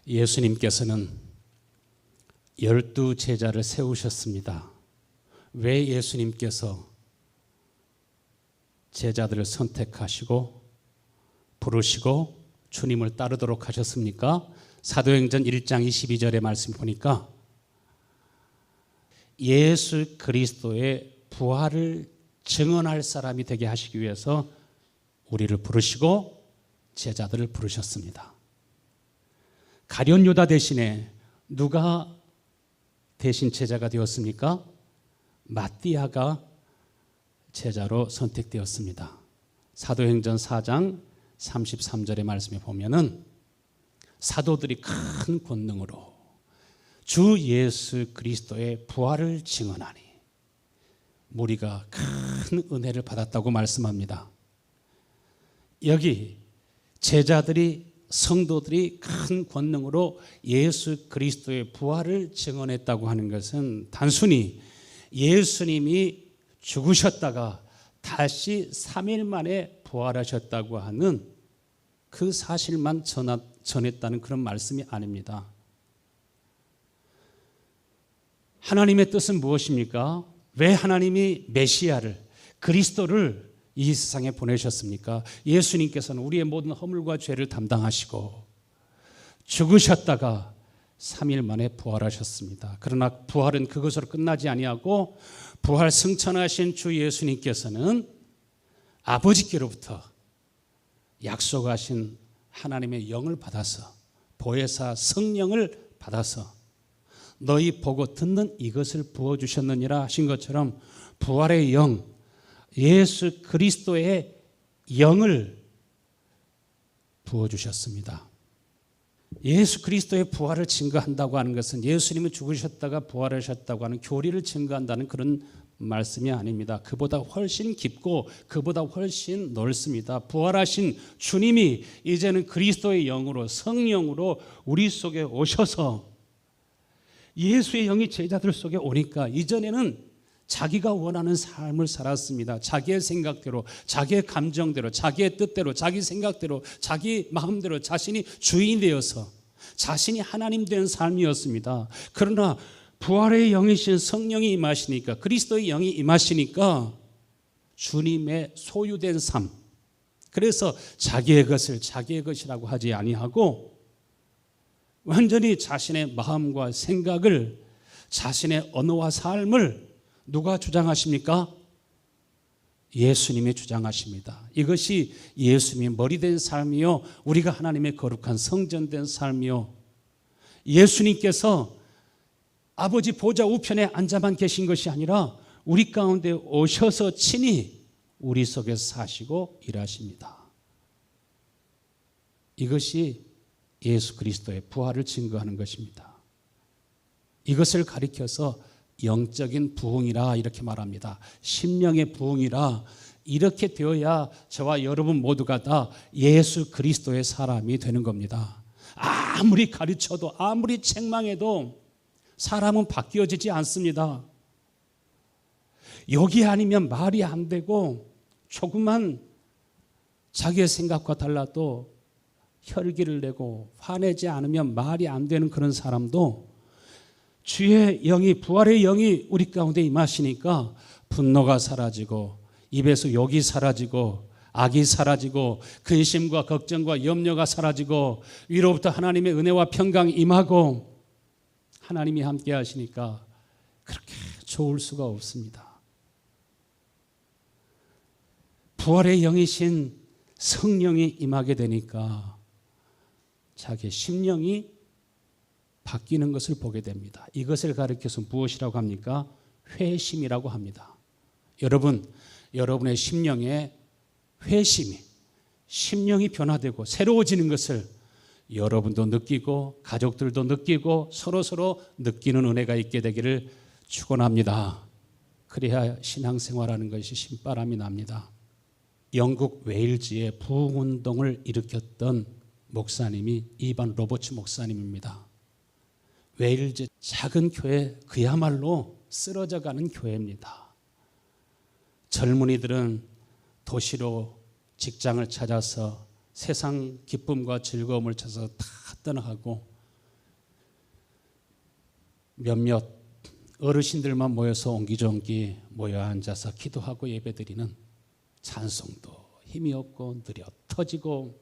예수님께서는 12 제자를 세우셨습니다. 왜 예수님께서 제자들을 선택하시고 부르시고 주님을 따르도록 하셨습니까? 사도행전 1장 22절의 말씀 보니까 예수 그리스도의 부활을 증언할 사람이 되게 하시기 위해서 우리를 부르시고 제자들을 부르셨습니다. 가룟 유다 대신에 누가 대신 제자가 되었습니까? 마띠아가 제자로 선택되었습니다. 사도행전 4장 33절의 말씀에 보면은 사도들이 큰 권능으로 주 예수 그리스도의 부활을 증언하니 무리가 큰 은혜를 받았다고 말씀합니다. 여기 제자들이 성도들이 큰 권능으로 예수 그리스도의 부활을 증언했다고 하는 것은 단순히 예수님이 죽으셨다가 다시 3일 만에 부활하셨다고 하는 그 사실만 전했다는 그런 말씀이 아닙니다. 하나님의 뜻은 무엇입니까? 왜 하나님이 메시아를, 그리스도를 이 세상에 보내셨습니까? 예수님께서는 우리의 모든 허물과 죄를 담당하시고 죽으셨다가 3일 만에 부활하셨습니다. 그러나 부활은 그것으로 끝나지 아니하고 부활 승천하신 주 예수님께서는 아버지께로부터 약속하신 하나님의 영을 받아서 보혜사 성령을 받아서 너희 보고 듣는 이것을 부어주셨느니라 하신 것처럼 부활의 영, 예수 그리스도의 영을 부어주셨습니다. 예수 그리스도의 부활을 증거한다고 하는 것은 예수님은 죽으셨다가 부활하셨다고 하는 교리를 증거한다는 그런 말씀이 아닙니다. 그보다 훨씬 깊고 그보다 훨씬 넓습니다. 부활하신 주님이 이제는 그리스도의 영으로 성령으로 우리 속에 오셔서 예수의 영이 제자들 속에 오니까 이전에는 자기가 원하는 삶을 살았습니다. 자기의 생각대로, 자기의 감정대로, 자기의 뜻대로, 자기 생각대로, 자기 마음대로 자신이 주인이 되어서 자신이 하나님 된 삶이었습니다. 그러나 부활의 영이신 성령이 임하시니까, 그리스도의 영이 임하시니까 주님의 소유된 삶, 그래서 자기의 것을 자기의 것이라고 하지 아니하고 완전히 자신의 마음과 생각을, 자신의 언어와 삶을 누가 주장하십니까? 예수님이 주장하십니다. 이것이 예수님의 머리된 삶이요, 우리가 하나님의 거룩한 성전된 삶이요, 예수님께서 아버지 보좌 우편에 앉아만 계신 것이 아니라 우리 가운데 오셔서 친히 우리 속에서 사시고 일하십니다. 이것이 예수 그리스도의 부활을 증거하는 것입니다. 이것을 가리켜서 영적인 부흥이라 이렇게 말합니다. 심령의 부흥이라, 이렇게 되어야 저와 여러분 모두가 다 예수 그리스도의 사람이 되는 겁니다. 아무리 가르쳐도 아무리 책망해도 사람은 바뀌어지지 않습니다. 여기 아니면 말이 안 되고 조금만 자기의 생각과 달라도 혈기를 내고 화내지 않으면 말이 안 되는 그런 사람도 주의 영이, 부활의 영이 우리 가운데 임하시니까 분노가 사라지고 입에서 욕이 사라지고 악이 사라지고 근심과 걱정과 염려가 사라지고 위로부터 하나님의 은혜와 평강이 임하고 하나님이 함께 하시니까 그렇게 좋을 수가 없습니다. 부활의 영이신 성령이 임하게 되니까 자기의 심령이 바뀌는 것을 보게 됩니다. 이것을 가리켜서 무엇이라고 합니까? 회심이라고 합니다. 여러분의 심령에 회심이, 심령이 변화되고 새로워지는 것을 여러분도 느끼고 가족들도 느끼고 서로 느끼는 은혜가 있게 되기를 축원합니다. 그래야 신앙생활하는 것이 신바람이 납니다. 영국 웨일즈의 부흥운동을 일으켰던 목사님이 이반 로버츠 목사님입니다. 웨일즈 작은 교회, 그야말로 쓰러져가는 교회입니다. 젊은이들은 도시로 직장을 찾아서 세상 기쁨과 즐거움을 찾아서 다 떠나가고 몇몇 어르신들만 모여서 옹기종기 모여 앉아서 기도하고 예배드리는 찬송도 힘이 없고 느려 터지고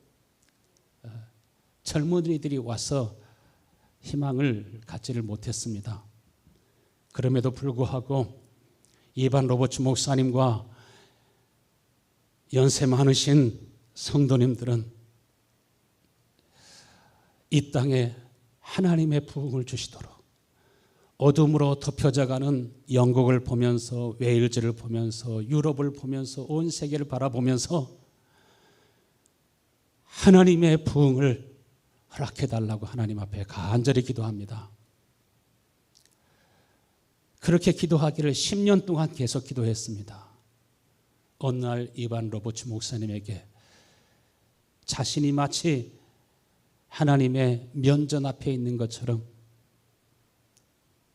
젊은이들이 와서 희망을 갖지를 못했습니다. 그럼에도 불구하고 이반 로버츠 목사님과 연세 많으신 성도님들은 이 땅에 하나님의 부흥을 주시도록 어둠으로 덮여져가는 영국을 보면서 웨일즈를 보면서 유럽을 보면서 온 세계를 바라보면서 하나님의 부흥을 허락해달라고 하나님 앞에 간절히 기도합니다. 그렇게 기도하기를 10년 동안 계속 기도했습니다. 어느 날 이반 로버츠 목사님에게 자신이 마치 하나님의 면전 앞에 있는 것처럼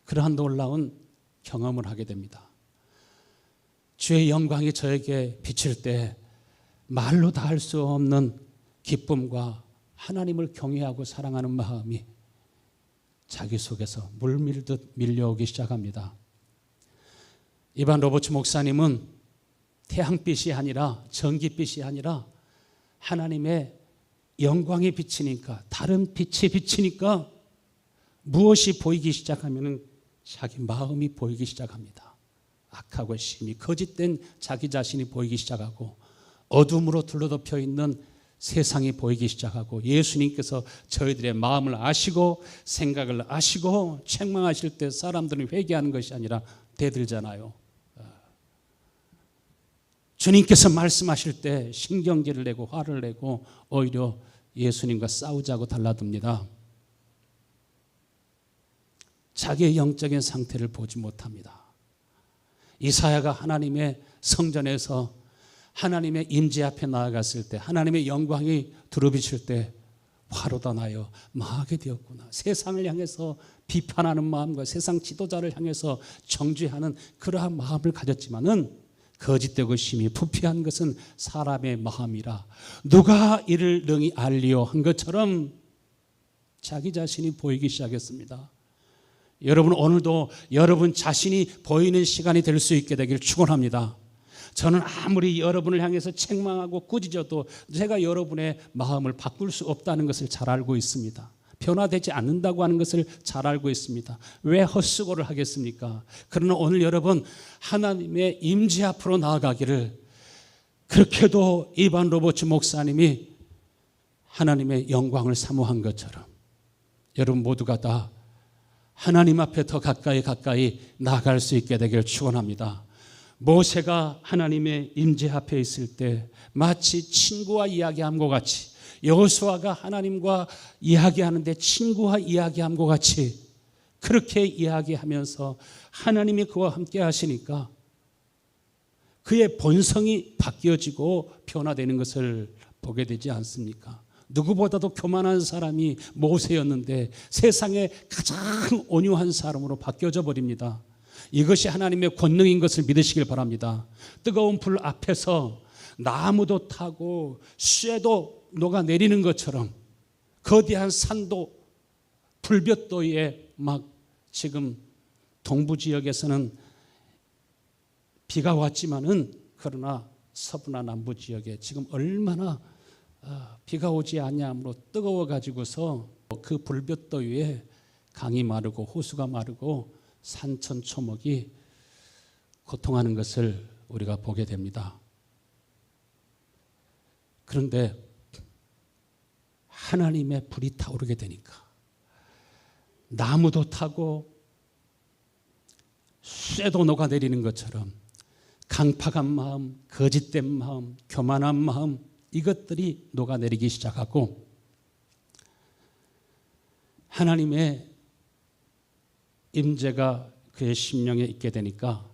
그러한 놀라운 경험을 하게 됩니다. 주의 영광이 저에게 비칠 때 말로 다 할 수 없는 기쁨과 하나님을 경외하고 사랑하는 마음이 자기 속에서 물밀듯 밀려오기 시작합니다. 이반 로버츠 목사님은 태양빛이 아니라 전기빛이 아니라 하나님의 영광이 비치니까, 다른 빛이 비치니까 무엇이 보이기 시작하면 자기 마음이 보이기 시작합니다. 악하고 심히 거짓된 자기 자신이 보이기 시작하고 어둠으로 둘러덮여 있는 세상이 보이기 시작하고 예수님께서 저희들의 마음을 아시고 생각을 아시고 책망하실 때 사람들은 회개하는 것이 아니라 대들잖아요. 주님께서 말씀하실 때 신경질을 내고 화를 내고 오히려 예수님과 싸우자고 달라듭니다. 자기의 영적인 상태를 보지 못합니다. 이사야가 하나님의 성전에서 하나님의 임재 앞에 나아갔을 때 하나님의 영광이 두루비칠 때 화로다 나여 망하게 되었구나. 세상을 향해서 비판하는 마음과 세상 지도자를 향해서 정죄하는 그러한 마음을 가졌지만은 거짓되고 심히 부패한 것은 사람의 마음이라 누가 이를 능히 알리요 한 것처럼 자기 자신이 보이기 시작했습니다. 여러분 오늘도 여러분 자신이 보이는 시간이 될 수 있게 되길 축원합니다. 저는 아무리 여러분을 향해서 책망하고 꾸짖어도 제가 여러분의 마음을 바꿀 수 없다는 것을 잘 알고 있습니다. 변화되지 않는다고 하는 것을 잘 알고 있습니다. 왜 헛수고를 하겠습니까? 그러나 오늘 여러분 하나님의 임재 앞으로 나아가기를 그렇게도 이반 로버츠 목사님이 하나님의 영광을 사모한 것처럼 여러분 모두가 다 하나님 앞에 더 가까이 나아갈 수 있게 되기를 축원합니다. 모세가 하나님의 임재 앞에 있을 때 마치 친구와 이야기함과 같이 여호수아가 하나님과 이야기하는데 친구와 이야기함과 같이 그렇게 이야기하면서 하나님이 그와 함께 하시니까 그의 본성이 바뀌어지고 변화되는 것을 보게 되지 않습니까? 누구보다도 교만한 사람이 모세였는데 세상에 가장 온유한 사람으로 바뀌어져 버립니다. 이것이 하나님의 권능인 것을 믿으시길 바랍니다. 뜨거운 불 앞에서 나무도 타고 쇠도 녹아내리는 것처럼 거대한 산도 불볕도에 막 지금 동부 지역에서는 비가 왔지만은 그러나 서부나 남부 지역에 지금 얼마나 비가 오지 않냐므로 뜨거워 가지고서 그 불볕도 위에 강이 마르고 호수가 마르고 산천 초목이 고통하는 것을 우리가 보게 됩니다. 그런데 하나님의 불이 타오르게 되니까 나무도 타고 쇠도 녹아내리는 것처럼 강팍한 마음, 거짓된 마음, 교만한 마음 이것들이 녹아내리기 시작하고 하나님의 임재가 그의 심령에 있게 되니까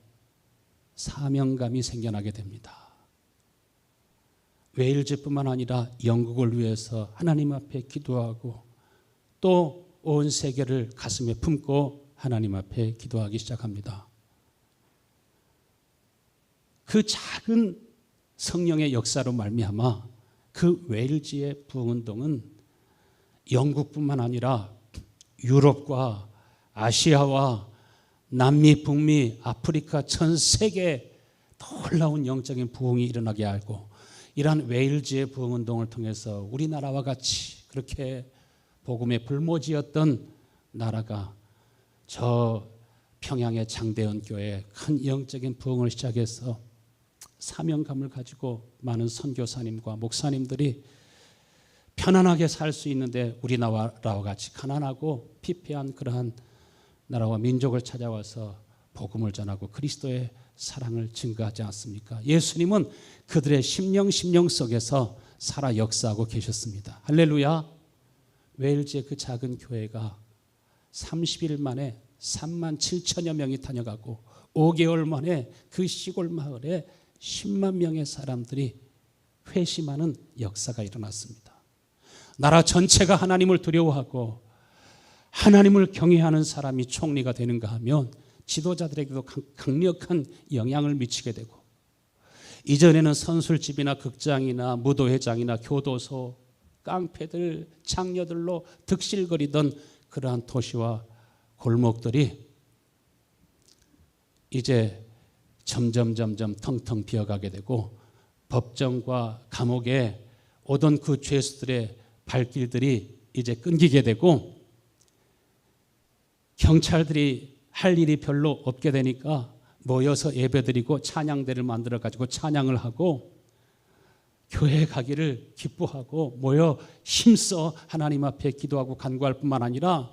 사명감이 생겨나게 됩니다. 웨일즈뿐만 아니라 영국을 위해서 하나님 앞에 기도하고 또 온 세계를 가슴에 품고 하나님 앞에 기도하기 시작합니다. 그 작은 성령의 역사로 말미암아 그 웨일즈의 부흥운동은 영국뿐만 아니라 유럽과 아시아와 남미, 북미, 아프리카 전 세계에 놀라운 영적인 부흥이 일어나게 하고, 이러한 웨일즈의 부흥운동을 통해서 우리나라와 같이 그렇게 복음의 불모지였던 나라가 저 평양의 장대현 교회에 큰 영적인 부흥을 시작해서 사명감을 가지고 많은 선교사님과 목사님들이 편안하게 살 수 있는데, 우리나라와 같이 가난하고 피폐한 그러한 나라와 민족을 찾아와서 복음을 전하고 그리스도의 사랑을 증거하지 않습니까? 예수님은 그들의 심령 속에서 살아 역사하고 계셨습니다. 할렐루야. 웨일즈의 그 작은 교회가 30일 만에 3만 7천여 명이 다녀가고 5개월 만에 그 시골 마을에 10만 명의 사람들이 회심하는 역사가 일어났습니다. 나라 전체가 하나님을 두려워하고 하나님을 경외하는 사람이 총리가 되는가 하면 지도자들에게도 강력한 영향을 미치게 되고, 이전에는 선술집이나 극장이나 무도회장이나 교도소, 깡패들, 장녀들로 득실거리던 그러한 도시와 골목들이 이제 점점 텅텅 비어가게 되고, 법정과 감옥에 오던 그 죄수들의 발길들이 이제 끊기게 되고, 경찰들이 할 일이 별로 없게 되니까 모여서 예배드리고 찬양대를 만들어 가지고 찬양을 하고 교회에 가기를 기뻐하고 모여 힘써 하나님 앞에 기도하고 간구할 뿐만 아니라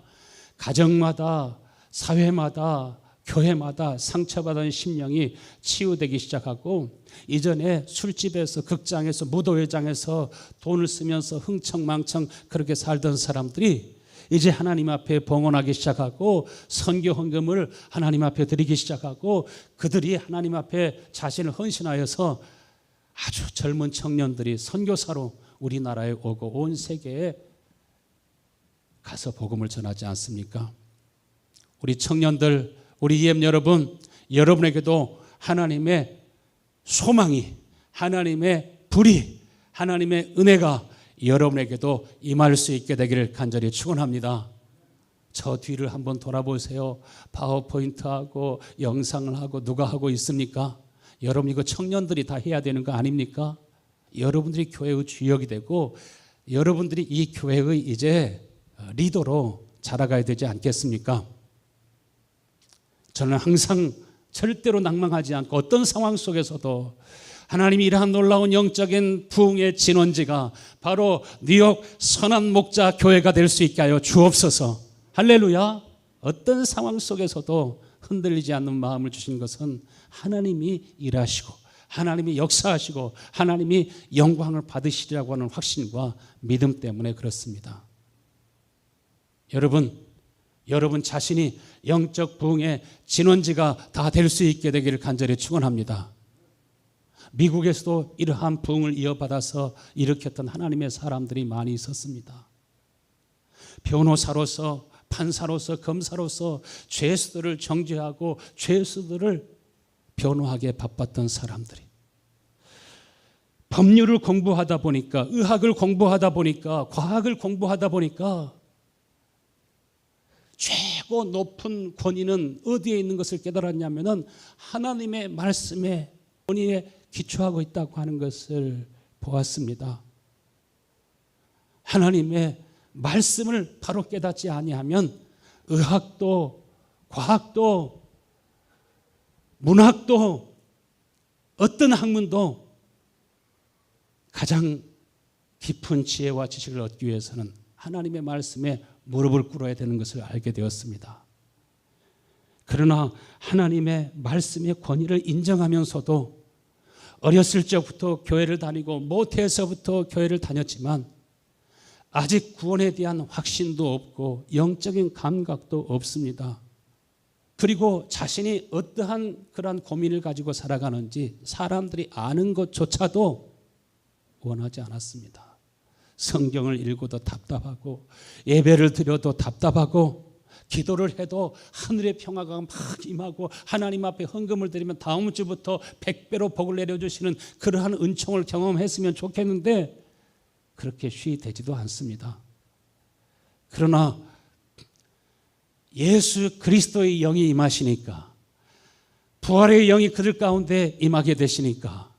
가정마다, 사회마다, 교회마다 상처받은 심령이 치유되기 시작하고, 이전에 술집에서, 극장에서, 무도회장에서 돈을 쓰면서 흥청망청 그렇게 살던 사람들이 이제 하나님 앞에 봉헌하기 시작하고 선교 헌금을 하나님 앞에 드리기 시작하고, 그들이 하나님 앞에 자신을 헌신하여서 아주 젊은 청년들이 선교사로 우리나라에 오고 온 세계에 가서 복음을 전하지 않습니까? 우리 청년들, 우리 EM 여러분, 여러분에게도 하나님의 소망이, 하나님의 불이, 하나님의 은혜가 여러분에게도 임할 수 있게 되기를 간절히 축원합니다. 저 뒤를 한번 돌아보세요. 파워포인트하고 영상을 하고 누가 하고 있습니까? 여러분, 이거 청년들이 다 해야 되는 거 아닙니까? 여러분들이 교회의 주역이 되고 여러분들이 이 교회의 이제 리더로 자라가야 되지 않겠습니까? 저는 항상 절대로 낭망하지 않고 어떤 상황 속에서도 하나님이 이러한 놀라운 영적인 부흥의 진원지가 바로 뉴욕 선한 목자 교회가 될 수 있게 하여 주옵소서. 할렐루야. 어떤 상황 속에서도 흔들리지 않는 마음을 주신 것은 하나님이 일하시고 하나님이 역사하시고 하나님이 영광을 받으시리라고 하는 확신과 믿음 때문에 그렇습니다. 여러분 자신이 영적 부흥의 진원지가 다 될 수 있게 되기를 간절히 축원합니다. 미국에서도 이러한 부흥을 이어받아서 일으켰던 하나님의 사람들이 많이 있었습니다. 변호사로서, 판사로서, 검사로서 죄수들을 정죄하고 죄수들을 변호하기에 바빴던 사람들이 법률을 공부하다 보니까, 의학을 공부하다 보니까, 과학을 공부하다 보니까 최고 높은 권위는 어디에 있는 것을 깨달았냐면은 하나님의 말씀에 권위에 기초하고 있다고 하는 것을 보았습니다. 하나님의 말씀을 바로 깨닫지 아니하면 의학도 과학도 문학도 어떤 학문도 가장 깊은 지혜와 지식을 얻기 위해서는 하나님의 말씀에 무릎을 꿇어야 되는 것을 알게 되었습니다. 그러나 하나님의 말씀의 권위를 인정하면서도 어렸을 적부터 교회를 다니고 모태에서부터 교회를 다녔지만 아직 구원에 대한 확신도 없고 영적인 감각도 없습니다. 그리고 자신이 어떠한 그러한 고민을 가지고 살아가는지 사람들이 아는 것조차도 원하지 않았습니다. 성경을 읽어도 답답하고 예배를 드려도 답답하고 기도를 해도 하늘의 평화가 막 임하고 하나님 앞에 헌금을 드리면 다음 주부터 100배로 복을 내려주시는 그러한 은총을 경험했으면 좋겠는데 그렇게 쉬이 되지도 않습니다. 그러나 예수 그리스도의 영이 임하시니까, 부활의 영이 그들 가운데 임하게 되시니까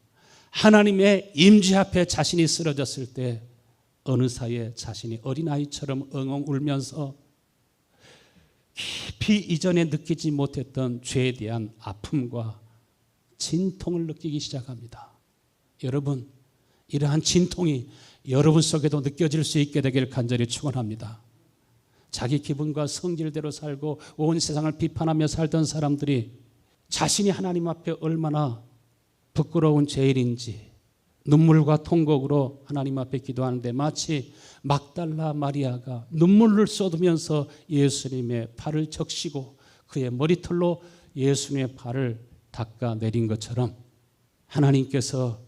하나님의 임재 앞에 자신이 쓰러졌을 때 어느 사이에 자신이 어린아이처럼 엉엉 울면서 깊이 이전에 느끼지 못했던 죄에 대한 아픔과 진통을 느끼기 시작합니다. 여러분, 이러한 진통이 여러분 속에도 느껴질 수 있게 되기를 간절히 축원합니다. 자기 기분과 성질대로 살고 온 세상을 비판하며 살던 사람들이 자신이 하나님 앞에 얼마나 부끄러운 죄인인지 눈물과 통곡으로 하나님 앞에 기도하는데, 마치 막달라 마리아가 눈물을 쏟으면서 예수님의 발을 적시고 그의 머리털로 예수님의 발을 닦아내린 것처럼 하나님께서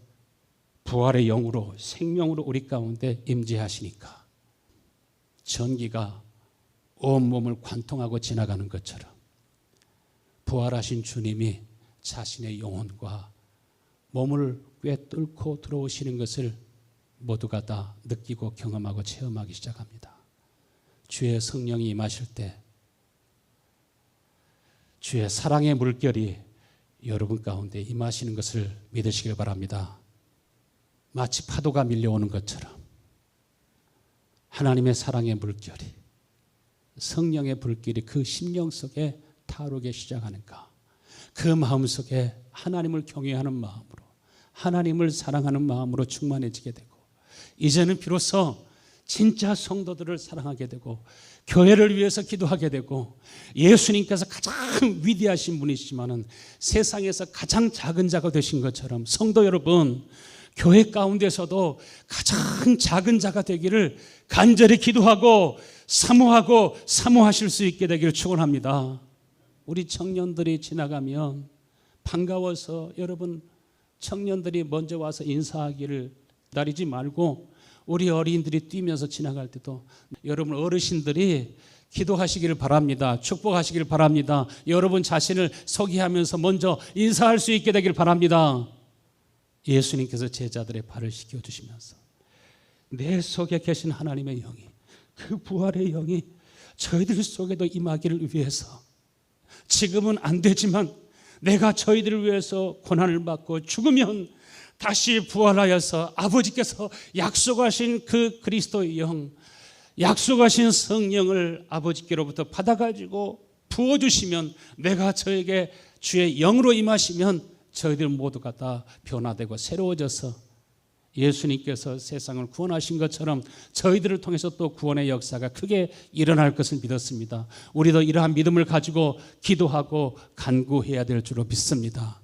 부활의 영으로, 생명으로 우리 가운데 임재하시니까 전기가 온몸을 관통하고 지나가는 것처럼 부활하신 주님이 자신의 영혼과 몸을 꿰뚫고 들어오시는 것을 모두가 다 느끼고 경험하고 체험하기 시작합니다. 주의 성령이 임하실 때 주의 사랑의 물결이 여러분 가운데 임하시는 것을 믿으시길 바랍니다. 마치 파도가 밀려오는 것처럼 하나님의 사랑의 물결이, 성령의 불길이 그 심령 속에 타오르기 시작하는가, 그 마음속에 하나님을 경외하는 마음으로, 하나님을 사랑하는 마음으로 충만해지게 되고, 이제는 비로소 진짜 성도들을 사랑하게 되고 교회를 위해서 기도하게 되고, 예수님께서 가장 위대하신 분이시지만은 세상에서 가장 작은 자가 되신 것처럼 성도 여러분, 교회 가운데서도 가장 작은 자가 되기를 간절히 기도하고 사모하실 수 있게 되기를 축원합니다. 우리 청년들이 지나가면 반가워서, 여러분 청년들이 먼저 와서 인사하기를 기다리지 말고 우리 어린이들이 뛰면서 지나갈 때도 여러분 어르신들이 기도하시기를 바랍니다. 축복하시기를 바랍니다. 여러분 자신을 소개하면서 먼저 인사할 수 있게 되기를 바랍니다. 예수님께서 제자들의 발을 씻겨주시면서 내 속에 계신 하나님의 영이, 그 부활의 영이 저희들 속에도 임하기를 위해서, 지금은 안 되지만 내가 저희들을 위해서 고난을 받고 죽으면 다시 부활하여서 아버지께서 약속하신 그 그리스도의 영, 약속하신 성령을 아버지께로부터 받아가지고 부어주시면, 내가 저에게 주의 영으로 임하시면 저희들 모두가 다 변화되고 새로워져서 예수님께서 세상을 구원하신 것처럼 저희들을 통해서 또 구원의 역사가 크게 일어날 것을 믿었습니다. 우리도 이러한 믿음을 가지고 기도하고 간구해야 될 줄로 믿습니다.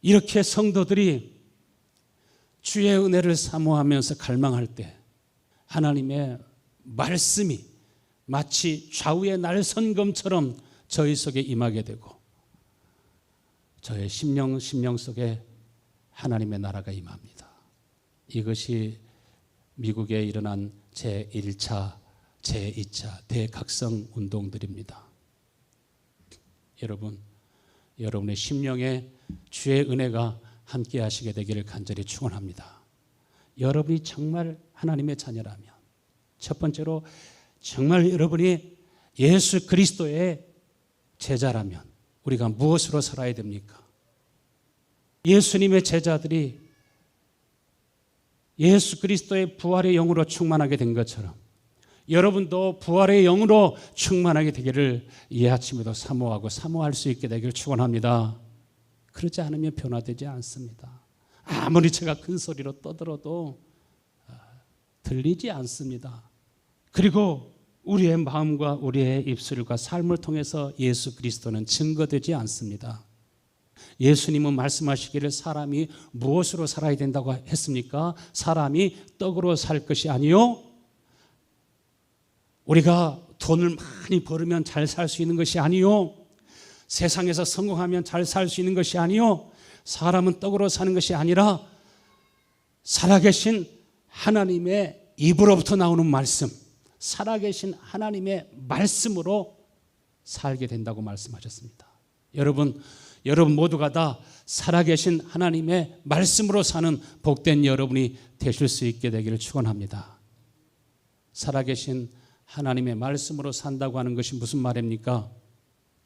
이렇게 성도들이 주의 은혜를 사모하면서 갈망할 때 하나님의 말씀이 마치 좌우의 날선검처럼 저희 속에 임하게 되고, 저의 심령 속에 하나님의 나라가 임합니다. 이것이 미국에 일어난 제1차, 제2차 대각성 운동들입니다. 여러분, 여러분의 심령에 주의 은혜가 함께 하시게 되기를 간절히 축원합니다. 여러분이 정말 하나님의 자녀라면, 첫 번째로 정말 여러분이 예수 그리스도의 제자라면 우리가 무엇으로 살아야 됩니까? 예수님의 제자들이 예수 그리스도의 부활의 영으로 충만하게 된 것처럼 여러분도 부활의 영으로 충만하게 되기를 이 아침에도 사모할 수 있게 되기를 축원합니다. 그렇지 않으면 변화되지 않습니다. 아무리 제가 큰 소리로 떠들어도 들리지 않습니다. 그리고 우리의 마음과 우리의 입술과 삶을 통해서 예수 그리스도는 증거되지 않습니다. 예수님은 말씀하시기를 사람이 무엇으로 살아야 된다고 했습니까? 사람이 떡으로 살 것이 아니요, 우리가 돈을 많이 벌으면 잘 살 수 있는 것이 아니요, 세상에서 성공하면 잘 살 수 있는 것이 아니요, 사람은 떡으로 사는 것이 아니라 살아계신 하나님의 입으로부터 나오는 말씀, 살아계신 하나님의 말씀으로 살게 된다고 말씀하셨습니다. 여러분 모두가 다 살아계신 하나님의 말씀으로 사는 복된 여러분이 되실 수 있게 되기를 축원합니다. 살아계신 하나님의 말씀으로 산다고 하는 것이 무슨 말입니까?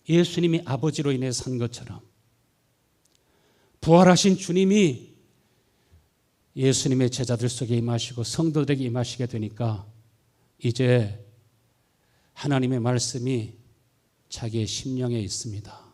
예수님이 아버지로 인해 산 것처럼 부활하신 주님이 예수님의 제자들 속에 임하시고 성도들에게 임하시게 되니까 이제 하나님의 말씀이 자기의 심령에 있습니다.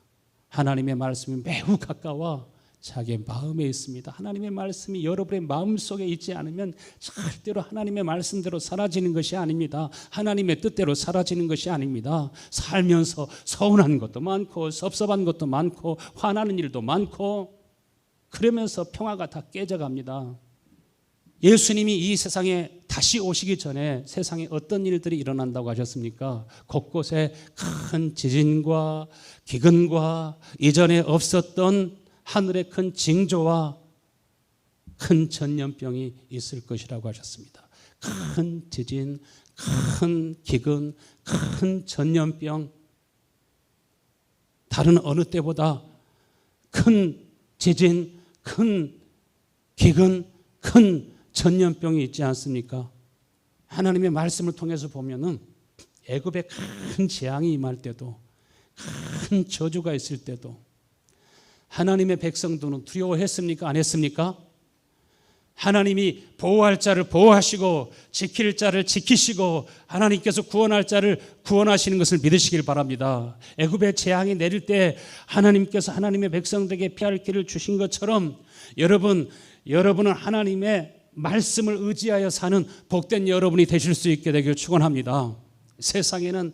하나님의 말씀이 매우 가까워 자기의 마음에 있습니다. 하나님의 말씀이 여러분의 마음속에 있지 않으면 절대로 하나님의 말씀대로 사라지는 것이 아닙니다. 하나님의 뜻대로 사라지는 것이 아닙니다. 살면서 서운한 것도 많고 섭섭한 것도 많고 화나는 일도 많고 그러면서 평화가 다 깨져갑니다. 예수님이 이 세상에 다시 오시기 전에 세상에 어떤 일들이 일어난다고 하셨습니까? 곳곳에 큰 지진과 기근과 이전에 없었던 하늘의 큰 징조와 큰 전염병이 있을 것이라고 하셨습니다. 큰 지진, 큰 기근, 큰 전염병, 다른 어느 때보다 큰 지진, 큰 기근, 큰 전염병이 있지 않습니까? 하나님의 말씀을 통해서 보면은 애굽에 큰 재앙이 임할 때도 큰 저주가 있을 때도 하나님의 백성들은 두려워했습니까? 안 했습니까? 하나님이 보호할 자를 보호하시고 지킬 자를 지키시고 하나님께서 구원할 자를 구원하시는 것을 믿으시길 바랍니다. 애굽의 재앙이 내릴 때 하나님께서 하나님의 백성들에게 피할 길을 주신 것처럼 여러분은 하나님의 말씀을 의지하여 사는 복된 여러분이 되실 수 있게 되길 축원합니다. 세상에는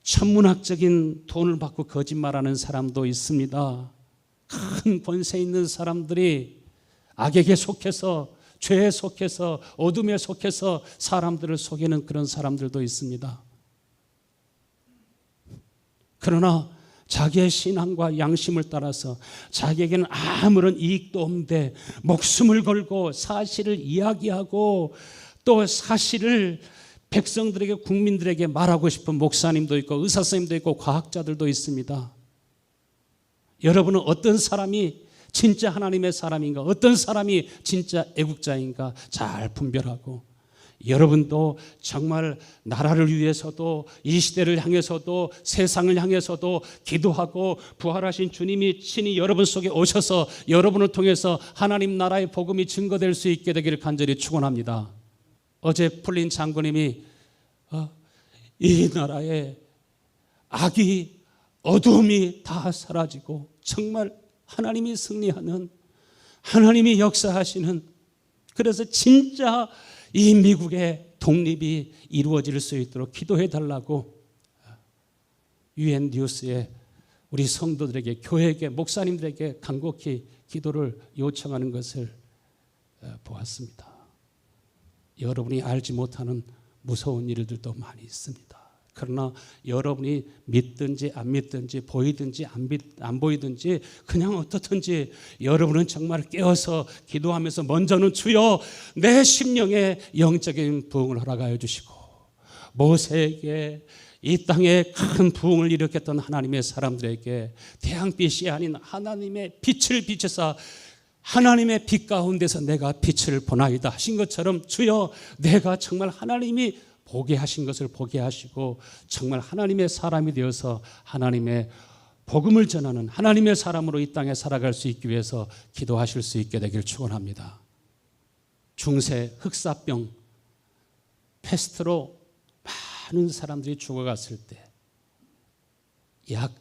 천문학적인 돈을 받고 거짓말하는 사람도 있습니다. 큰 권세 있는 사람들이 악에게 속해서 죄에 속해서 어둠에 속해서 사람들을 속이는 그런 사람들도 있습니다. 그러나 자기의 신앙과 양심을 따라서 자기에게는 아무런 이익도 없는데 목숨을 걸고 사실을 이야기하고 또 사실을 백성들에게 국민들에게 말하고 싶은 목사님도 있고 의사 선생님도 있고 과학자들도 있습니다. 여러분은 어떤 사람이 진짜 하나님의 사람인가, 어떤 사람이 진짜 애국자인가 잘 분별하고 여러분도 정말 나라를 위해서도 이 시대를 향해서도 세상을 향해서도 기도하고 부활하신 주님이 친히 여러분 속에 오셔서 여러분을 통해서 하나님 나라의 복음이 증거될 수 있게 되기를 간절히 축원합니다. 어제 풀린 장로님이 이 나라에 악이 어둠이 다 사라지고 정말 하나님이 승리하는 하나님이 역사하시는 그래서 진짜 이 미국의 독립이 이루어질 수 있도록 기도해 달라고 UN 뉴스에 우리 성도들에게 교회에게 목사님들에게 간곡히 기도를 요청하는 것을 보았습니다. 여러분이 알지 못하는 무서운 일들도 많이 있습니다. 그러나 여러분이 믿든지 안 믿든지 보이든지 안 보이든지 그냥 어떻든지 여러분은 정말 깨어서 기도하면서 먼저는 주여 내 심령에 영적인 부흥을 허락하여 주시고 모세에게 이 땅에 큰 부흥을 일으켰던 하나님의 사람들에게 태양빛이 아닌 하나님의 빛을 비춰서 하나님의 빛 가운데서 내가 빛을 보나이다 하신 것처럼 주여 내가 정말 하나님이 보게 하신 것을 보게 하시고 정말 하나님의 사람이 되어서 하나님의 복음을 전하는 하나님의 사람으로 이 땅에 살아갈 수 있기 위해서 기도하실 수 있게 되길 축원합니다. 중세 흑사병 패스트로 많은 사람들이 죽어갔을 때 약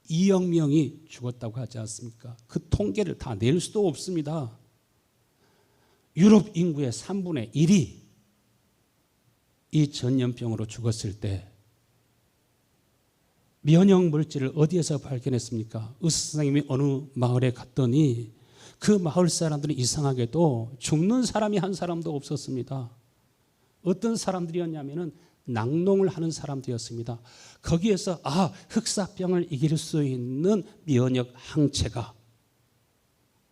2억 명이 죽었다고 하지 않습니까? 그 통계를 다 낼 수도 없습니다. 유럽 인구의 3분의 1이 이 전염병으로 죽었을 때 면역 물질을 어디에서 발견했습니까? 의사 선생님이 어느 마을에 갔더니 그 마을 사람들은 이상하게도 죽는 사람이 한 사람도 없었습니다. 어떤 사람들이었냐면은 낙농을 하는 사람들이었습니다. 거기에서 흑사병을 이길 수 있는 면역 항체가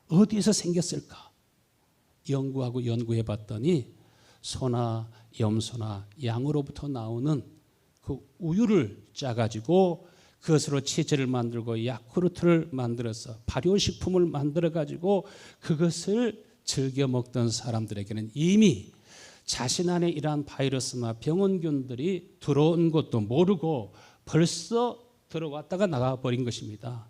어디에서 생겼을까? 연구해 봤더니 소나 염소나 양으로부터 나오는 그 우유를 짜가지고 그것으로 치즈를 만들고 야쿠르트를 만들어서 발효식품을 만들어가지고 그것을 즐겨 먹던 사람들에게는 이미 자신 안에 이러한 바이러스나 병원균들이 들어온 것도 모르고 벌써 들어왔다가 나가버린 것입니다.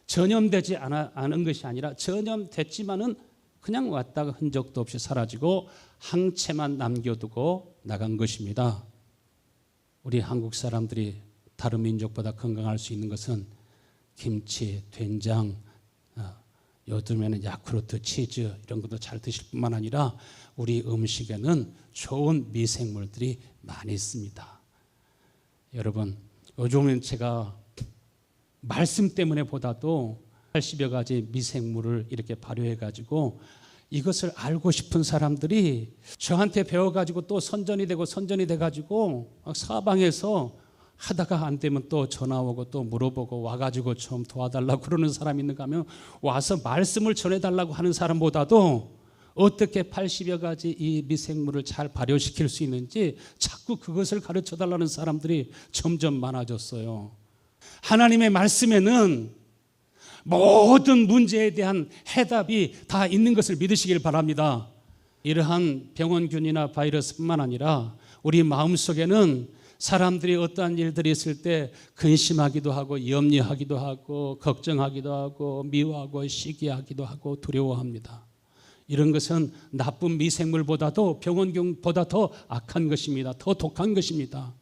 전염되지 않은 것이 아니라 전염됐지만은 그냥 왔다가 흔적도 없이 사라지고 항체만 남겨두고 나간 것입니다. 우리 한국 사람들이 다른 민족보다 건강할 수 있는 것은 김치, 된장, 요즘에는 야쿠르트, 치즈 이런 것도 잘 드실 뿐만 아니라 우리 음식에는 좋은 미생물들이 많이 있습니다. 여러분, 요즘은 제가 말씀 때문에 보다도 80여 가지 미생물을 이렇게 발효해 가지고 이것을 알고 싶은 사람들이 저한테 배워가지고 또 선전이 돼 가지고 사방에서 하다가 안 되면 또 전화 오고 또 물어보고 와가지고 좀 도와달라고 그러는 사람이 있는가 하면 와서 말씀을 전해달라고 하는 사람보다도 어떻게 80여 가지 이 미생물을 잘 발효시킬 수 있는지 자꾸 그것을 가르쳐달라는 사람들이 점점 많아졌어요. 하나님의 말씀에는 모든 문제에 대한 해답이 다 있는 것을 믿으시길 바랍니다. 이러한 병원균이나 바이러스뿐만 아니라 우리 마음속에는 사람들이 어떠한 일들이 있을 때 근심하기도 하고 염려하기도 하고 걱정하기도 하고 미워하고 시기하기도 하고 두려워합니다. 이런 것은 나쁜 미생물보다도 병원균보다 더 악한 것입니다. 더 독한 것입니다.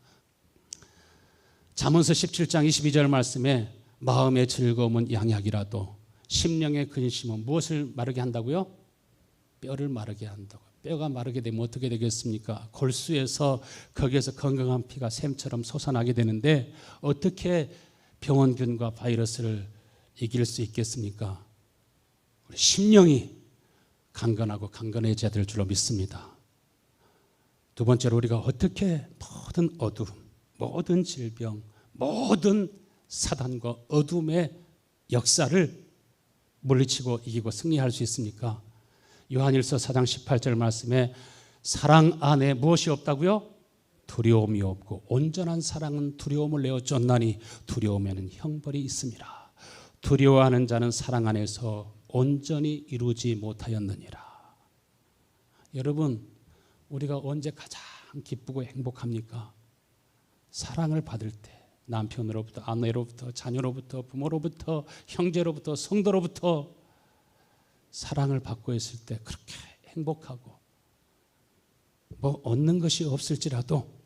잠언서 17장 22절 말씀에 마음의 즐거움은 양약이라도 심령의 근심은 무엇을 마르게 한다고요? 뼈를 마르게 한다고. 뼈가 마르게 되면 어떻게 되겠습니까? 골수에서 거기에서 건강한 피가 샘처럼 솟아나게 되는데 어떻게 병원균과 바이러스를 이길 수 있겠습니까? 우리 심령이 강건하고 강건해져야 될 줄로 믿습니다. 두 번째로 우리가 어떻게 모든 어둠, 모든 질병, 모든 사단과 어둠의 역사를 물리치고 이기고 승리할 수 있습니까? 요한일서 4장 18절 말씀에 사랑 안에 무엇이 없다고요? 두려움이 없고 온전한 사랑은 두려움을 내어 쫓나니 두려움에는 형벌이 있습니다. 두려워하는 자는 사랑 안에서 온전히 이루지 못하였느니라. 여러분, 우리가 언제 가장 기쁘고 행복합니까? 사랑을 받을 때 남편으로부터, 아내로부터, 자녀로부터, 부모로부터, 형제로부터, 성도로부터 사랑을 받고 있을 때 그렇게 행복하고 뭐 얻는 것이 없을지라도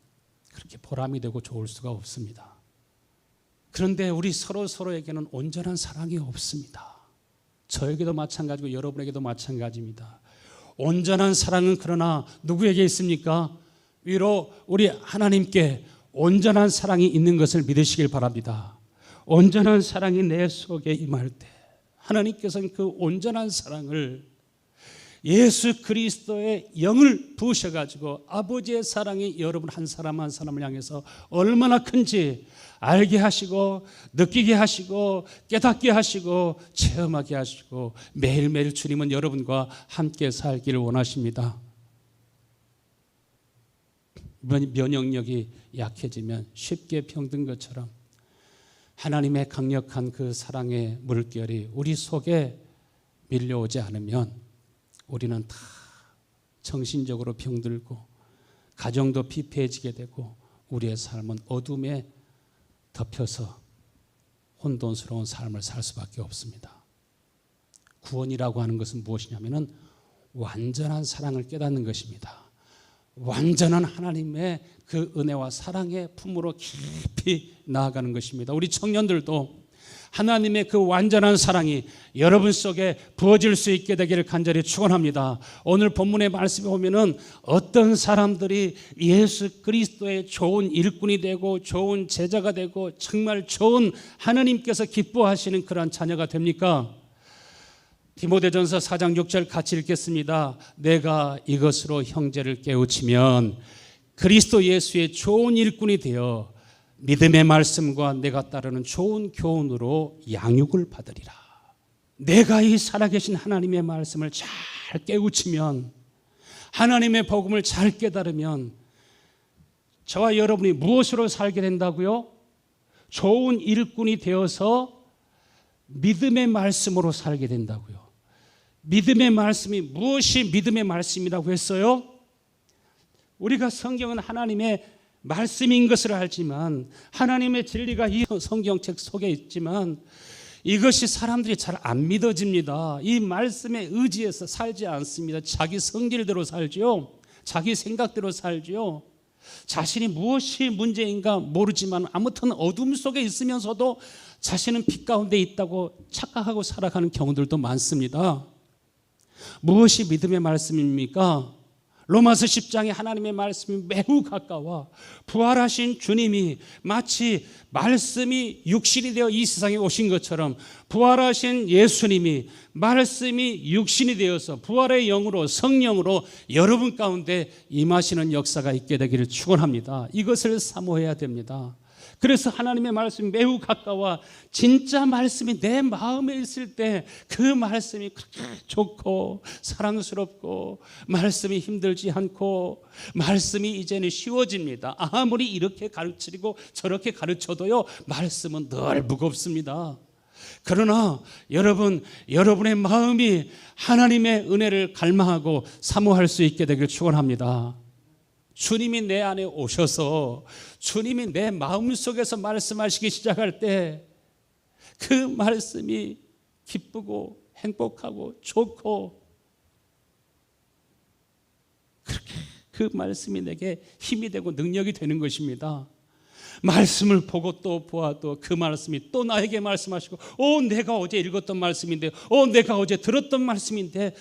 그렇게 보람이 되고 좋을 수가 없습니다. 그런데 우리 서로에게는 온전한 사랑이 없습니다. 저에게도 마찬가지고 여러분에게도 마찬가지입니다. 온전한 사랑은 그러나 누구에게 있습니까? 위로 우리 하나님께 온전한 사랑이 있는 것을 믿으시길 바랍니다. 온전한 사랑이 내 속에 임할 때 하나님께서는 그 온전한 사랑을 예수 그리스도의 영을 부으셔가지고 아버지의 사랑이 여러분 한 사람 한 사람을 향해서 얼마나 큰지 알게 하시고 느끼게 하시고 깨닫게 하시고 체험하게 하시고 매일매일 주님은 여러분과 함께 살기를 원하십니다. 면역력이 약해지면 쉽게 병든 것처럼 하나님의 강력한 그 사랑의 물결이 우리 속에 밀려오지 않으면 우리는 다 정신적으로 병들고 가정도 피폐해지게 되고 우리의 삶은 어둠에 덮여서 혼돈스러운 삶을 살 수밖에 없습니다. 구원이라고 하는 것은 무엇이냐면은 완전한 사랑을 깨닫는 것입니다. 완전한 하나님의 그 은혜와 사랑의 품으로 깊이 나아가는 것입니다. 우리 청년들도 하나님의 그 완전한 사랑이 여러분 속에 부어질 수 있게 되기를 간절히 축원합니다. 오늘 본문의 말씀에 보면은 어떤 사람들이 예수 그리스도의 좋은 일꾼이 되고 좋은 제자가 되고 정말 좋은 하나님께서 기뻐하시는 그러한 자녀가 됩니까? 디모데전서 4장 6절 같이 읽겠습니다. 내가 이것으로 형제를 깨우치면 그리스도 예수의 좋은 일꾼이 되어 믿음의 말씀과 내가 따르는 좋은 교훈으로 양육을 받으리라. 내가 이 살아계신 하나님의 말씀을 잘 깨우치면, 하나님의 복음을 잘 깨달으면 저와 여러분이 무엇으로 살게 된다고요? 좋은 일꾼이 되어서 믿음의 말씀으로 살게 된다고요. 믿음의 말씀이 무엇이 믿음의 말씀이라고 했어요? 우리가 성경은 하나님의 말씀인 것을 알지만, 하나님의 진리가 이 성경책 속에 있지만 이것이 사람들이 잘 안 믿어집니다. 이 말씀에 의지해서 살지 않습니다. 자기 성질대로 살죠. 자기 생각대로 살죠. 자신이 무엇이 문제인가 모르지만 아무튼 어둠 속에 있으면서도 자신은 빛 가운데 있다고 착각하고 살아가는 경우들도 많습니다. 무엇이 믿음의 말씀입니까? 로마서 10장에 하나님의 말씀이 매우 가까워 부활하신 주님이 마치 말씀이 육신이 되어 이 세상에 오신 것처럼 부활하신 예수님이 말씀이 육신이 되어서 부활의 영으로 성령으로 여러분 가운데 임하시는 역사가 있게 되기를 축원합니다. 이것을 사모해야 됩니다. 그래서 하나님의 말씀이 매우 가까워 진짜 말씀이 내 마음에 있을 때 그 말씀이 그렇게 좋고 사랑스럽고 말씀이 힘들지 않고 말씀이 이제는 쉬워집니다. 아무리 이렇게 가르치고 저렇게 가르쳐도요, 말씀은 늘 무겁습니다. 그러나 여러분의 마음이 하나님의 은혜를 갈망하고 사모할 수 있게 되길 축원합니다. 주님이 내 안에 오셔서 주님이 내 마음속에서 말씀하시기 시작할 때 그 말씀이 기쁘고 행복하고 좋고, 그렇게 그 말씀이 내게 힘이 되고 능력이 되는 것입니다. 말씀을 보고 또 보아도 그 말씀이 또 나에게 말씀하시고, 내가 어제 읽었던 말씀인데, 내가 어제 들었던 말씀인데,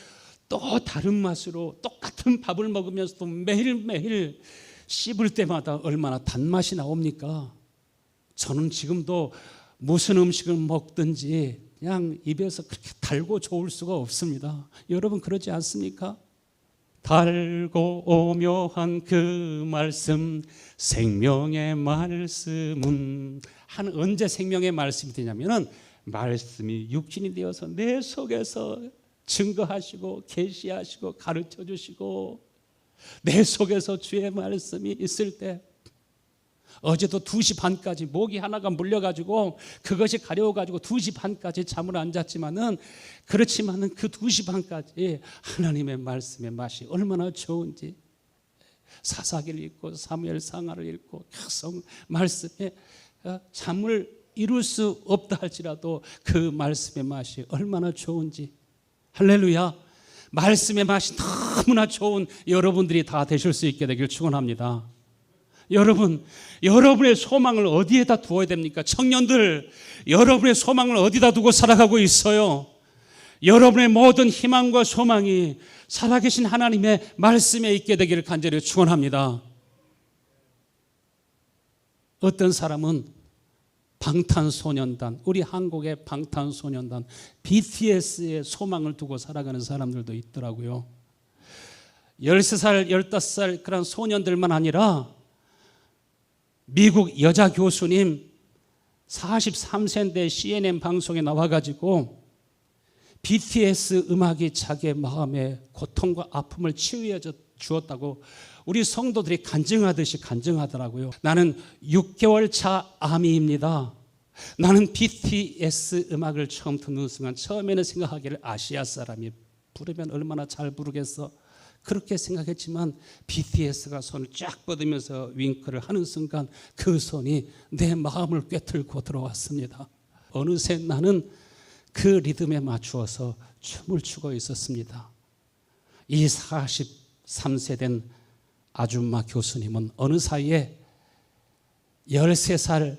또 다른 맛으로 똑같은 밥을 먹으면서도 매일매일 씹을 때마다 얼마나 단맛이 나옵니까? 저는 지금도 무슨 음식을 먹든지 그냥 입에서 그렇게 달고 좋을 수가 없습니다. 여러분 그러지 않습니까? 달고 오묘한 그 말씀, 생명의 말씀은 언제 생명의 말씀이 되냐면은 말씀이 육신이 되어서 내 속에서 증거하시고 계시하시고 가르쳐 주시고 내 속에서 주의 말씀이 있을 때, 어제도 2시 반까지 모기 하나가 물려가지고 그것이 가려워가지고 2시 반까지 잠을 안 잤지만은, 그렇지만은 그 2시 반까지 하나님의 말씀의 맛이 얼마나 좋은지, 사사기를 읽고 사무엘 상하를 읽고 계속 말씀에 잠을 이룰 수 없다 할지라도 그 말씀의 맛이 얼마나 좋은지, 할렐루야. 말씀의 맛이 너무나 좋은 여러분들이 다 되실 수 있게 되길 축원합니다. 여러분의 소망을 어디에다 두어야 됩니까? 청년들, 여러분의 소망을 어디다 두고 살아가고 있어요? 여러분의 모든 희망과 소망이 살아계신 하나님의 말씀에 있게 되기를 간절히 축원합니다. 어떤 사람은 방탄소년단, 우리 한국의 방탄소년단 BTS의 소망을 두고 살아가는 사람들도 있더라고요. 13살, 15살 그런 소년들만 아니라 미국 여자 교수님 43세인데 CNN 방송에 나와가지고 BTS 음악이 자기의 마음의 고통과 아픔을 치유해 주었다고 우리 성도들이 간증하듯이 간증하더라고요. 나는 6개월 차 아미입니다. 나는 BTS 음악을 처음 듣는 순간 처음에는 생각하기를 아시아 사람이 부르면 얼마나 잘 부르겠어, 그렇게 생각했지만 BTS가 손을 쫙 뻗으면서 윙크를 하는 순간 그 손이 내 마음을 꿰뚫고 들어왔습니다. 어느새 나는 그 리듬에 맞추어서 춤을 추고 있었습니다. 이 43세 된 아줌마 교수님은 어느 사이에 13살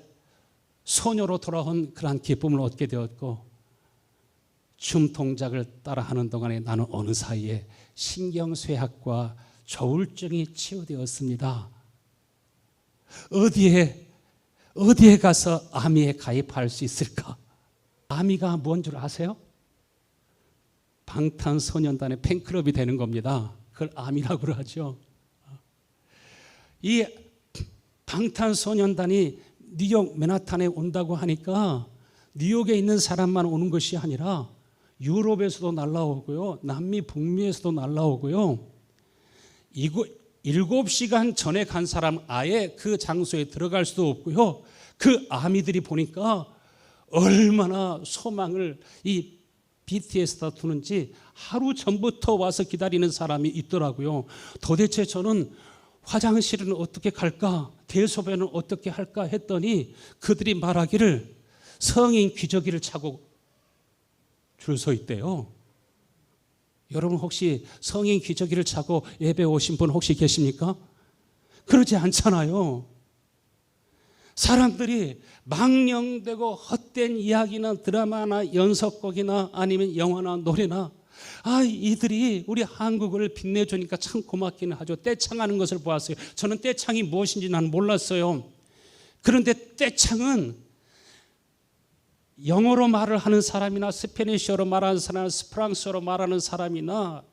소녀로 돌아온 그러한 기쁨을 얻게 되었고, 춤 동작을 따라하는 동안에 나는 어느 사이에 신경쇠약과 조울증이 치유되었습니다. 어디에 가서 아미에 가입할 수 있을까? 아미가 뭔 줄 아세요? 방탄소년단의 팬클럽이 되는 겁니다. 그걸 아미라고 하죠. 이 방탄소년단이 뉴욕 맨하탄에 온다고 하니까 뉴욕에 있는 사람만 오는 것이 아니라 유럽에서도 날라오고요, 남미 북미에서도 날라오고요, 7시간 전에 간 사람 아예 그 장소에 들어갈 수도 없고요. 그 아미들이 보니까 얼마나 소망을 이 BTS에다 두는지 하루 전부터 와서 기다리는 사람이 있더라고요. 도대체 저는 화장실은 어떻게 갈까? 대소변은 어떻게 할까? 했더니 그들이 말하기를 성인 기저귀를 차고 줄 서 있대요. 여러분 혹시 성인 기저귀를 차고 예배 오신 분 혹시 계십니까? 그러지 않잖아요. 사람들이 망령되고 헛된 이야기나 드라마나 연속곡이나 아니면 영화나 노래나 이들이 우리 한국을 빛내주니까 참 고맙기는 하죠. 떼창하는 것을 보았어요. 저는 떼창이 무엇인지 난 몰랐어요. 그런데 떼창은 영어로 말을 하는 사람이나 스페니쉬어로 말하는 사람, 프랑스어로 말하는 사람이나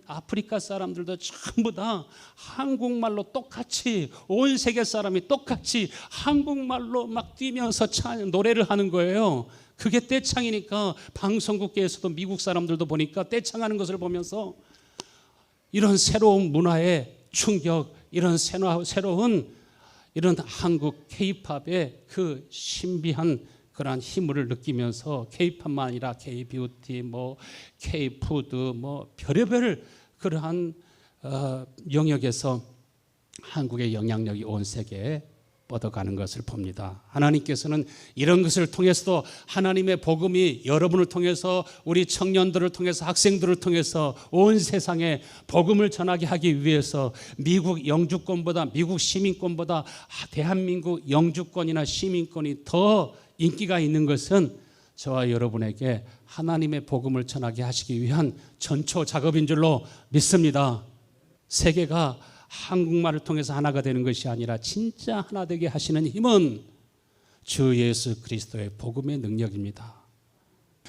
아프리카 사람들도 전부 다 한국말로 똑같이 온 세계 사람이 똑같이 한국말로 막 뛰면서 노래를 하는 거예요. 그게 떼창이니까 방송국계에서도 미국 사람들도 보니까 떼창하는 것을 보면서 이런 새로운 문화의 충격, 이런 새로운 이런 한국 K-팝의 그 신비한 그러한 힘을 느끼면서 K-팝만 아니라 K-뷰티, K-푸드, 별의별 그러한 영역에서 한국의 영향력이 온 세계에 뻗어가는 것을 봅니다. 하나님께서는 이런 것을 통해서도 하나님의 복음이 여러분을 통해서 우리 청년들을 통해서 학생들을 통해서 온 세상에 복음을 전하게 하기 위해서 미국 영주권보다 미국 시민권보다 대한민국 영주권이나 시민권이 더 인기가 있는 것은 저와 여러분에게 하나님의 복음을 전하게 하시기 위한 전초 작업인 줄로 믿습니다. 세계가 한국말을 통해서 하나가 되는 것이 아니라 진짜 하나 되게 하시는 힘은 주 예수 그리스도의 복음의 능력입니다.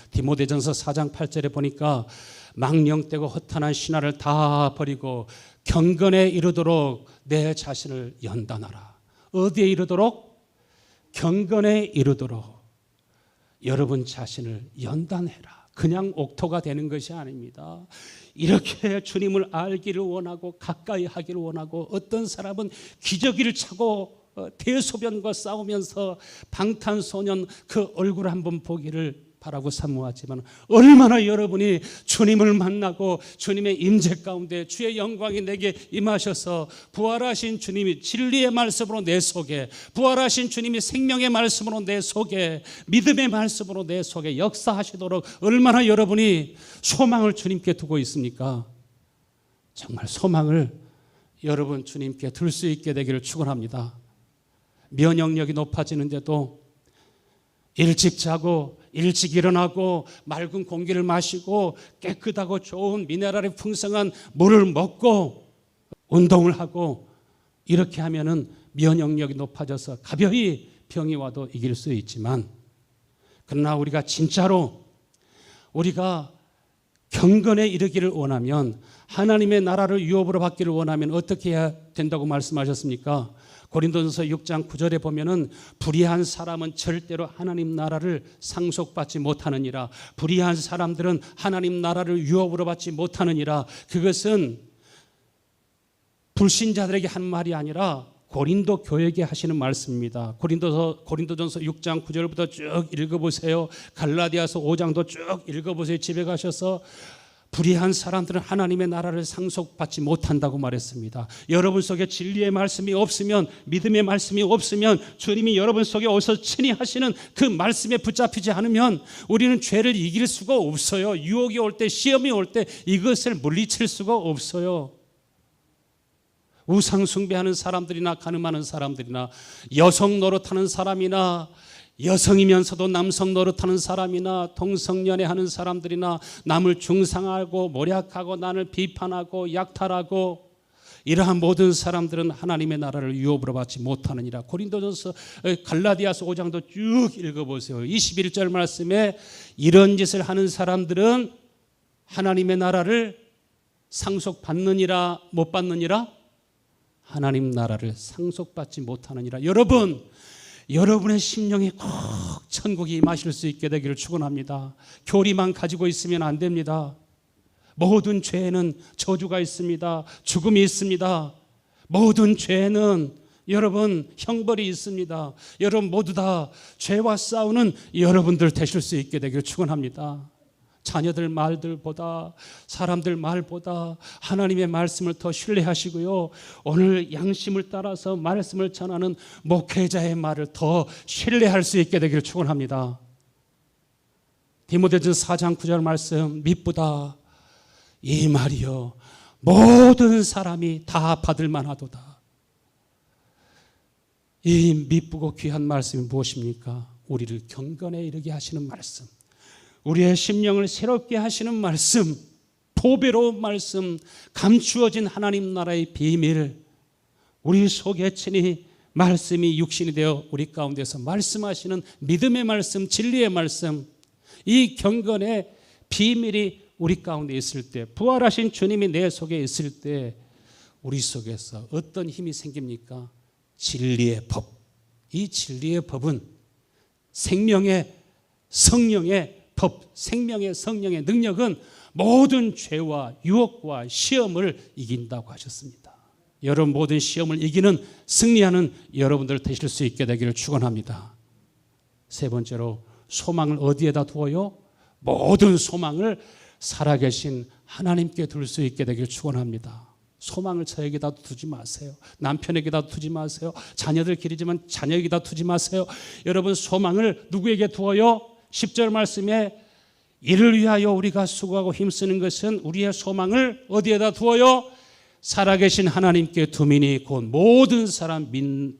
디모데전서 4장 8절에 보니까 망령되고 허탄한 신화를 다 버리고 경건에 이르도록 내 자신을 연단하라. 어디에 이르도록? 경건에 이르도록 여러분 자신을 연단해라. 그냥 옥토가 되는 것이 아닙니다. 이렇게 주님을 알기를 원하고 가까이 하기를 원하고 어떤 사람은 기저귀를 차고 대소변과 싸우면서 방탄소년 그 얼굴 한번 보기를 바라고 사모하지만 얼마나 여러분이 주님을 만나고 주님의 임재 가운데 주의 영광이 내게 임하셔서 부활하신 주님이 진리의 말씀으로 내 속에, 부활하신 주님이 생명의 말씀으로 내 속에, 믿음의 말씀으로 내 속에 역사하시도록 얼마나 여러분이 소망을 주님께 두고 있습니까? 정말 소망을 여러분 주님께 둘 수 있게 되기를 축원합니다. 면역력이 높아지는데도 일찍 자고 일찍 일어나고 맑은 공기를 마시고 깨끗하고 좋은 미네랄이 풍성한 물을 먹고 운동을 하고 이렇게 하면은 면역력이 높아져서 가벼이 병이 와도 이길 수 있지만, 그러나 우리가 진짜로 우리가 경건에 이르기를 원하면, 하나님의 나라를 유업으로 받기를 원하면 어떻게 해야 된다고 말씀하셨습니까? 고린도전서 6장 9절에 보면은 불의한 사람은 절대로 하나님 나라를 상속받지 못하느니라. 불의한 사람들은 하나님 나라를 유업으로 받지 못하느니라. 그것은 불신자들에게 한 말이 아니라 고린도 교회에게 하시는 말씀입니다. 고린도전서 6장 9절부터 쭉 읽어보세요. 갈라디아서 5장도 쭉 읽어보세요. 집에 가셔서 불의한 사람들은 하나님의 나라를 상속받지 못한다고 말했습니다. 여러분 속에 진리의 말씀이 없으면, 믿음의 말씀이 없으면, 주님이 여러분 속에 어디서 친히 하시는 그 말씀에 붙잡히지 않으면 우리는 죄를 이길 수가 없어요. 유혹이 올 때, 시험이 올 때 이것을 물리칠 수가 없어요. 우상 숭배하는 사람들이나 가늠하는 사람들이나 여성 노릇하는 사람이나 여성이면서도 남성 노릇하는 사람이나 동성연애하는 사람들이나 남을 중상하고 모략하고 남을 비판하고 약탈하고 이러한 모든 사람들은 하나님의 나라를 유업으로 받지 못하느니라. 고린도전서 갈라디아서 5장도 쭉 읽어보세요. 21절 말씀에 이런 짓을 하는 사람들은 하나님의 나라를 상속받느니라 못 받느니라? 하나님 나라를 상속받지 못하느니라. 여러분의 심령에 꼭 천국이 임하실 수 있게 되기를 축원합니다. 교리만 가지고 있으면 안 됩니다. 모든 죄에는 저주가 있습니다. 죽음이 있습니다. 모든 죄에는 여러분 형벌이 있습니다. 여러분 모두 다 죄와 싸우는 여러분들 되실 수 있게 되기를 축원합니다. 자녀들 말들보다, 사람들 말보다 하나님의 말씀을 더 신뢰하시고요, 오늘 양심을 따라서 말씀을 전하는 목회자의 말을 더 신뢰할 수 있게 되기를 축원합니다. 디모데전서 4장 9절 말씀, 미쁘다 이 말이요 모든 사람이 다 받을 만하도다. 이 미쁘고 귀한 말씀이 무엇입니까? 우리를 경건에 이르게 하시는 말씀, 우리의 심령을 새롭게 하시는 말씀, 보배로운 말씀, 감추어진 하나님 나라의 비밀, 우리 속에 친히 말씀이 육신이 되어 우리 가운데서 말씀하시는 믿음의 말씀, 진리의 말씀, 이 경건의 비밀이 우리 가운데 있을 때, 부활하신 주님이 내 속에 있을 때 우리 속에서 어떤 힘이 생깁니까? 진리의 법. 이 진리의 법은 생명의 성령의 법, 생명의 성령의 능력은 모든 죄와 유혹과 시험을 이긴다고 하셨습니다. 여러분 모든 시험을 이기는, 승리하는 여러분들 되실 수 있게 되기를 축원합니다. 세 번째로 소망을 어디에다 두어요? 모든 소망을 살아계신 하나님께 둘 수 있게 되기를 축원합니다. 소망을 저에게다 두지 마세요. 남편에게다 두지 마세요. 자녀들 길이지만 자녀에게다 두지 마세요. 여러분 소망을 누구에게 두어요? 10절 말씀에 이를 위하여 우리가 수고하고 힘쓰는 것은 우리의 소망을 어디에다 두어요? 살아계신 하나님께 두미니 곧 모든 사람,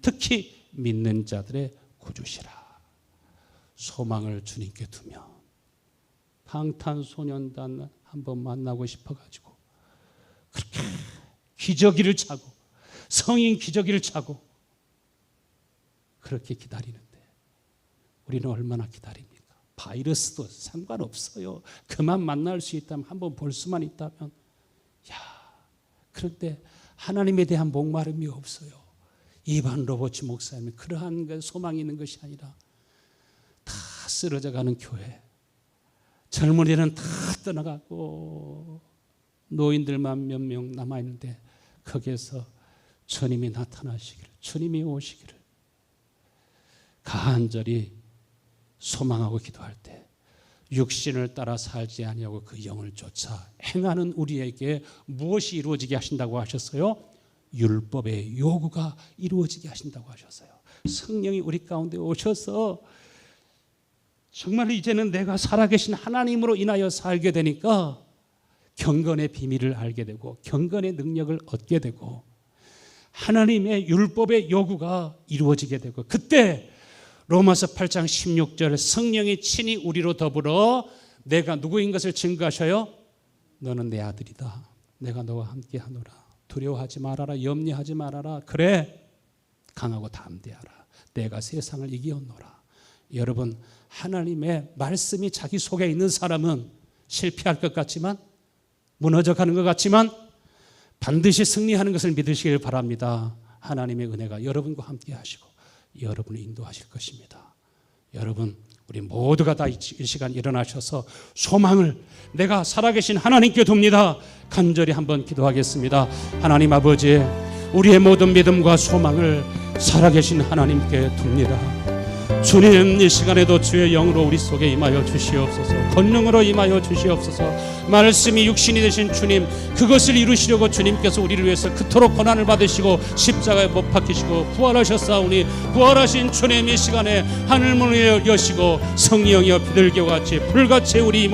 특히 믿는 자들의 구주시라. 소망을 주님께 두면, 방탄소년단 한번 만나고 싶어가지고 그렇게 기저귀를 차고, 성인 기저귀를 차고 그렇게 기다리는데 우리는 얼마나 기다립니까? 바이러스도 상관없어요. 그만 만날 수 있다면, 한번 볼 수만 있다면. 그런데 하나님에 대한 목마름이 없어요. 이반 로버츠 목사님이 그러한 소망이 있는 것이 아니라 다 쓰러져가는 교회, 젊은이들은 다 떠나가고 노인들만 몇 명 남아있는데 거기에서 주님이 나타나시기를, 주님이 오시기를 간절히 소망하고 기도할 때 육신을 따라 살지 아니하고 그 영을 쫓아 행하는 우리에게 무엇이 이루어지게 하신다고 하셨어요? 율법의 요구가 이루어지게 하신다고 하셨어요. 성령이 우리 가운데 오셔서 정말 이제는 내가 살아계신 하나님으로 인하여 살게 되니까 경건의 비밀을 알게 되고 경건의 능력을 얻게 되고 하나님의 율법의 요구가 이루어지게 되고, 그때 로마서 8장 16절 성령이 친히 우리로 더불어 내가 누구인 것을 증거하셔요? 너는 내 아들이다. 내가 너와 함께 하노라. 두려워하지 말아라. 염려하지 말아라. 그래, 강하고 담대하라. 내가 세상을 이기었노라. 여러분, 하나님의 말씀이 자기 속에 있는 사람은 실패할 것 같지만, 무너져 가는 것 같지만 반드시 승리하는 것을 믿으시길 바랍니다. 하나님의 은혜가 여러분과 함께 하시고 여러분을 인도하실 것입니다. 여러분, 우리 모두가 다 이 시간 일어나셔서 소망을 내가 살아계신 하나님께 둡니다. 간절히 한번 기도하겠습니다. 하나님 아버지, 우리의 모든 믿음과 소망을 살아계신 하나님께 둡니다. 주님, 이 시간에도 주의 영으로 우리 속에 임하여 주시옵소서. 권능으로 임하여 주시옵소서. 말씀이 육신이 되신 주님, 그것을 이루시려고 주님께서 우리를 위해서 그토록 고난을 받으시고 십자가에 못 박히시고 부활하셨사오니, 부활하신 주님, 이 시간에 하늘문을 여시고 성령이여 비둘기와 같이 불같이 우리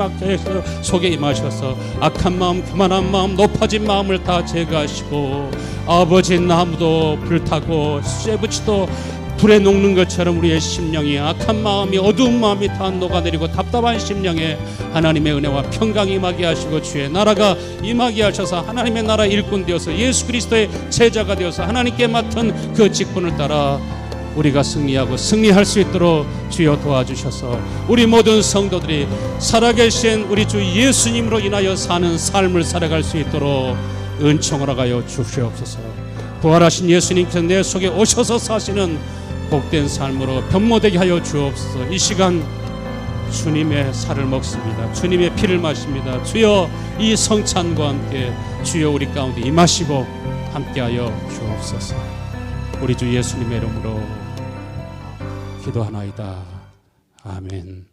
속에 임하셔서 악한 마음, 교만한 마음, 높아진 마음을 다 제거하시고, 아버지, 나무도 불타고 쇠붙이도 불에 녹는 것처럼 우리의 심령이, 악한 마음이, 어두운 마음이 다 녹아내리고 답답한 심령에 하나님의 은혜와 평강이 임하게 하시고 주의 나라가 임하게 하셔서 하나님의 나라 일꾼 되어서 예수 그리스도의 제자가 되어서 하나님께 맡은 그 직분을 따라 우리가 승리하고 승리할 수 있도록 주여 도와주셔서 우리 모든 성도들이 살아계신 우리 주 예수님으로 인하여 사는 삶을 살아갈 수 있도록 은총을 하여 주시옵소서. 부활하신 예수님께서 내 속에 오셔서 사시는 복된 삶으로 변모되게 하여 주옵소서. 이 시간 주님의 살을 먹습니다. 주님의 피를 마십니다. 주여, 이 성찬과 함께 주여 우리 가운데 임하시고 함께하여 주옵소서. 우리 주 예수님의 이름으로 기도하나이다. 아멘.